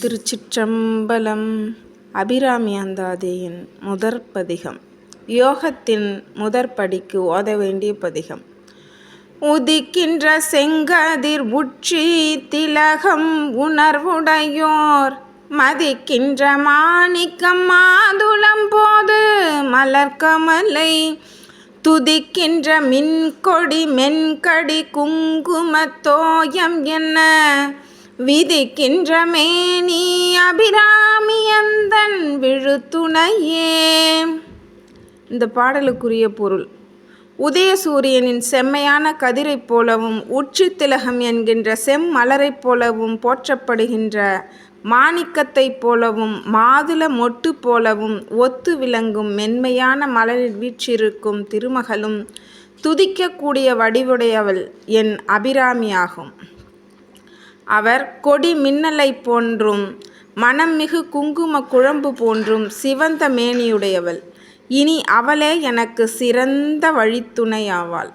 திருச்சிற்றம்பலம். அபிராமி அந்தாதியின் முதற் பதிகம். யோகத்தின் முதற்படிக்கு ஓத வேண்டிய பதிகம். உதிக்கின்ற செங்கதிர் உச்சி திலகம் உணர்வுடையோர் மதிக்கின்ற மாணிக்கம் மாதுளம் போது மலர்கமலை துதிக்கின்ற மின்கொடி மென்கடி குங்குமத்தோயம் என்ன விதிக்கின்ற மேனி அபிராமி அந்தன் விழுத்துணையே. இந்த பாடலுக்குரிய பொருள்: உதயசூரியனின் செம்மையான கதிரைப் போலவும் உச்சி திலகம் என்கின்ற செம்மலரைப் போலவும் போற்றப்படுகின்ற மாணிக்கத்தைப் போலவும் மாதுள மொட்டு போலவும் ஒத்து விளங்கும் மென்மையான மலரில் வீற்றிருக்கும் திருமகளும் துதிக்கக்கூடிய வடிவுடையவள் என் அபிராமியாகும். அவர் கொடி மின்னலை போன்றும் மனம் மிகு குங்கும குழம்பு போன்றும் சிவந்த மேனியுடையவள். இனி அவளே எனக்கு சிறந்த வழித்துணையாவாள்.